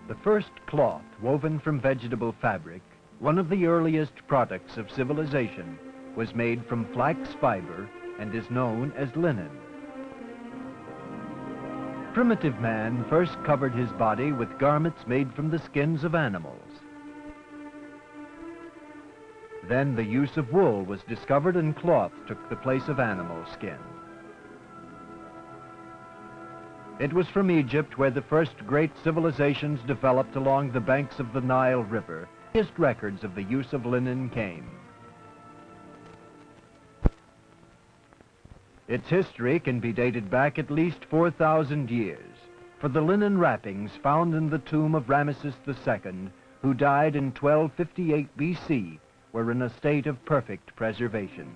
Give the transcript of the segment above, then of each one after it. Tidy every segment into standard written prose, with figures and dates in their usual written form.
The first cloth woven from vegetable fabric, one of the earliest products of civilization, was made from flax fiber and is known as linen. Primitive man first covered his body with garments made from the skins of animals. Then the use of wool was discovered and cloth took the place of animal skin. It was from Egypt where the first great civilizations developed along the banks of the Nile River. The earliest records of the use of linen came. Its history can be dated back at least 4,000 years, for the linen wrappings found in the tomb of Ramesses II, who died in 1258 BC, were in a state of perfect preservation.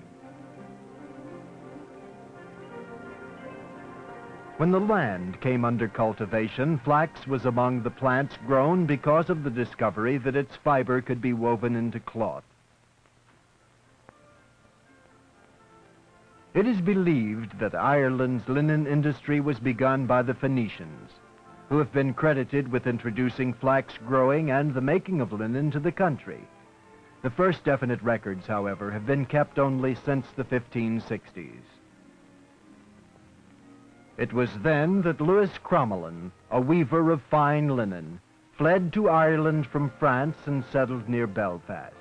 When the land came under cultivation, flax was among the plants grown because of the discovery that its fiber could be woven into cloth. It is believed that Ireland's linen industry was begun by the Phoenicians, who have been credited with introducing flax growing and the making of linen to the country. The first definite records, however, have been kept only since the 1560s. It was then that Lewis Crommelin, a weaver of fine linen, fled to Ireland from France and settled near Belfast.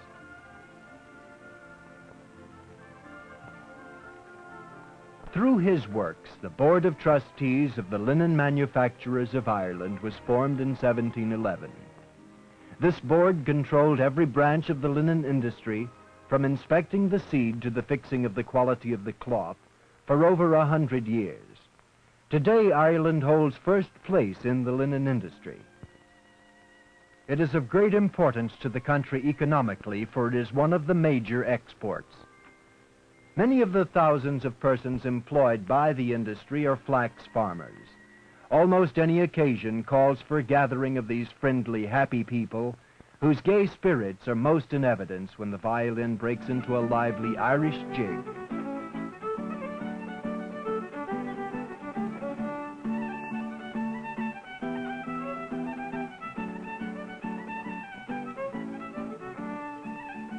Through his works, the Board of Trustees of the Linen Manufacturers of Ireland was formed in 1711. This board controlled every branch of the linen industry, from inspecting the seed to the fixing of the quality of the cloth, for over 100 years. Today, Ireland holds first place in the linen industry. It is of great importance to the country economically, for it is one of the major exports. Many of the thousands of persons employed by the industry are flax farmers. Almost any occasion calls for a gathering of these friendly, happy people, whose gay spirits are most in evidence when the violin breaks into a lively Irish jig.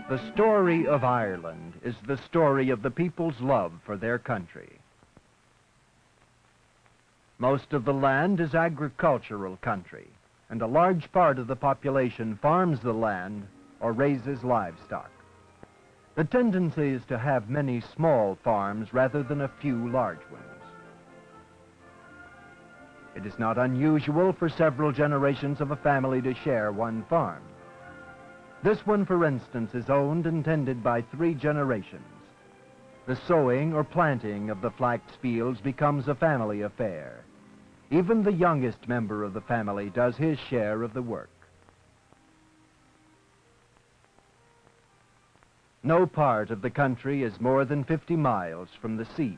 The story of Ireland is the story of the people's love for their country. Most of the land is agricultural country, and a large part of the population farms the land or raises livestock. The tendency is to have many small farms rather than a few large ones. It is not unusual for several generations of a family to share one farm. This one, for instance, is owned and tended by 3 generations. The sowing or planting of the flax fields becomes a family affair. Even the youngest member of the family does his share of the work. No part of the country is more than 50 miles from the sea.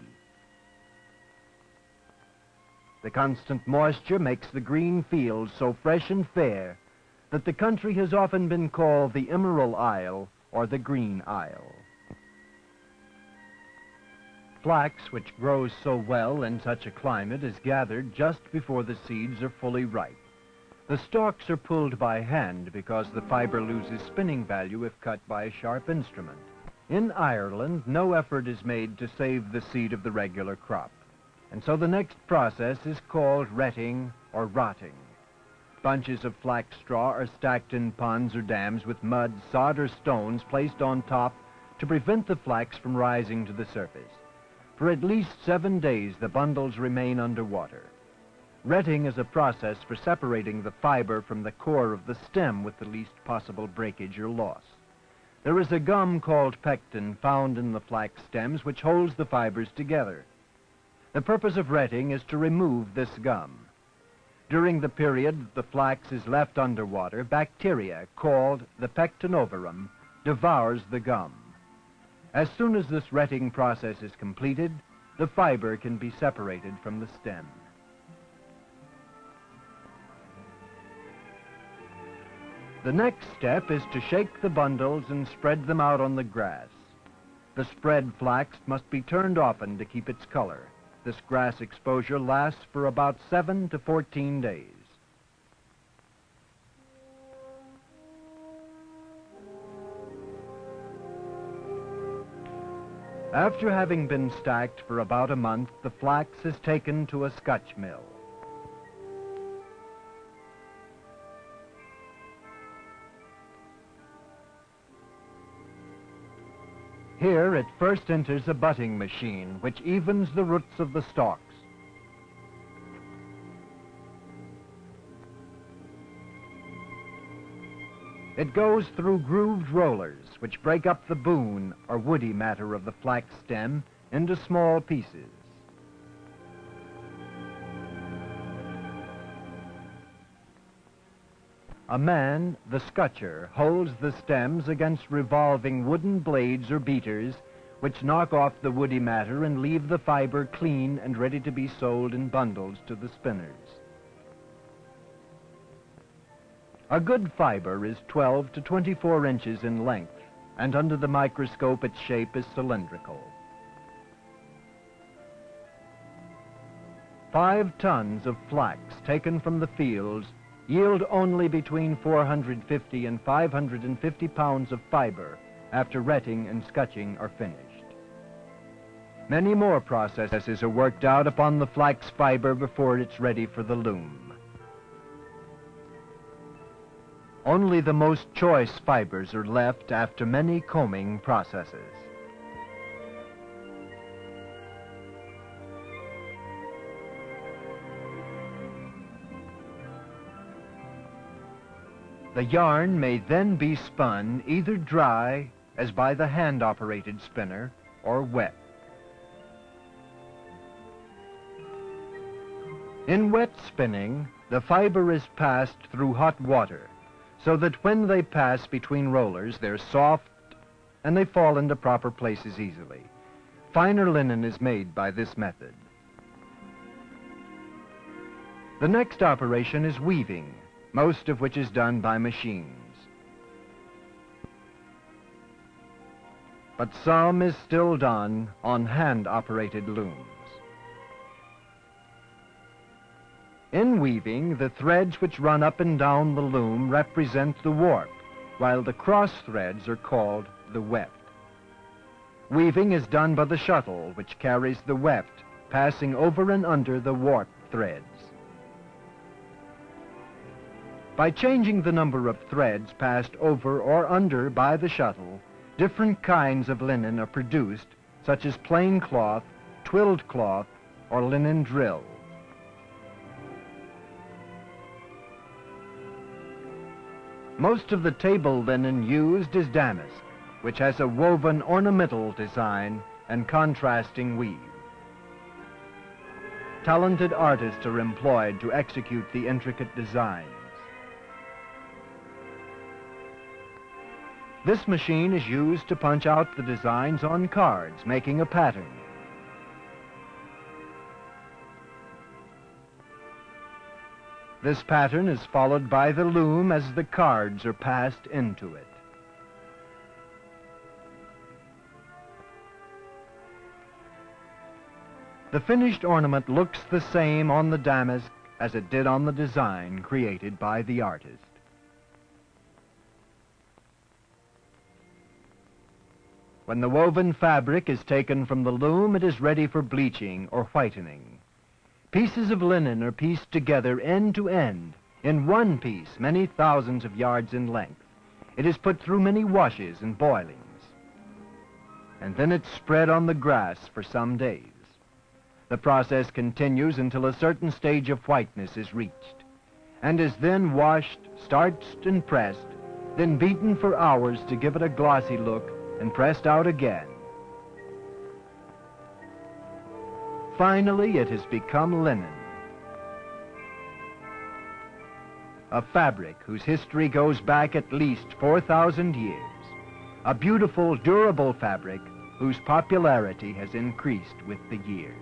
The constant moisture makes the green fields so fresh and fair that the country has often been called the Emerald Isle or the Green Isle. Flax, which grows so well in such a climate, is gathered just before the seeds are fully ripe. The stalks are pulled by hand because the fiber loses spinning value if cut by a sharp instrument. In Ireland, no effort is made to save the seed of the regular crop, and so the next process is called retting or rotting. Bunches of flax straw are stacked in ponds or dams with mud, sod, or stones placed on top to prevent the flax from rising to the surface. For at least 7 days, the bundles remain underwater. Retting is a process for separating the fiber from the core of the stem with the least possible breakage or loss. There is a gum called pectin found in the flax stems which holds the fibers together. The purpose of retting is to remove this gum. During the period the flax is left underwater, bacteria called the pectinovarum devours the gum. As soon as this retting process is completed, the fiber can be separated from the stem. The next step is to shake the bundles and spread them out on the grass. The spread flax must be turned often to keep its color. This grass exposure lasts for about 7 to 14 days. After having been stacked for about a month, the flax is taken to a scutch mill. Here it first enters a butting machine, which evens the roots of the stalks. It goes through grooved rollers, which break up the boon or woody matter of the flax stem into small pieces. A man, the scutcher, holds the stems against revolving wooden blades or beaters, which knock off the woody matter and leave the fiber clean and ready to be sold in bundles to the spinners. A good fiber is 12 to 24 inches in length, and under the microscope its shape is cylindrical. 5 tons of flax taken from the fields yield only between 450 and 550 pounds of fiber after retting and scutching are finished. Many more processes are worked out upon the flax fiber before it's ready for the loom. Only the most choice fibers are left after many combing processes. The yarn may then be spun either dry, as by the hand-operated spinner, or wet. In wet spinning, the fiber is passed through hot water, so that when they pass between rollers, they're soft and they fall into proper places easily. Finer linen is made by this method. The next operation is weaving, most of which is done by machines. But some is still done on hand-operated looms. In weaving, the threads which run up and down the loom represent the warp, while the cross threads are called the weft. Weaving is done by the shuttle, which carries the weft, passing over and under the warp threads. By changing the number of threads passed over or under by the shuttle, different kinds of linen are produced, such as plain cloth, twilled cloth, or linen drill. Most of the table linen used is damask, which has a woven ornamental design and contrasting weave. Talented artists are employed to execute the intricate designs. This machine is used to punch out the designs on cards, making a pattern. This pattern is followed by the loom as the cards are passed into it. The finished ornament looks the same on the damask as it did on the design created by the artist. When the woven fabric is taken from the loom, it is ready for bleaching or whitening. Pieces of linen are pieced together end to end, in one piece, many thousands of yards in length. It is put through many washes and boilings. And then it's spread on the grass for some days. The process continues until a certain stage of whiteness is reached, and is then washed, starched, and pressed, then beaten for hours to give it a glossy look, and pressed out again. Finally, it has become linen, a fabric whose history goes back at least 4,000 years, a beautiful, durable fabric whose popularity has increased with the years.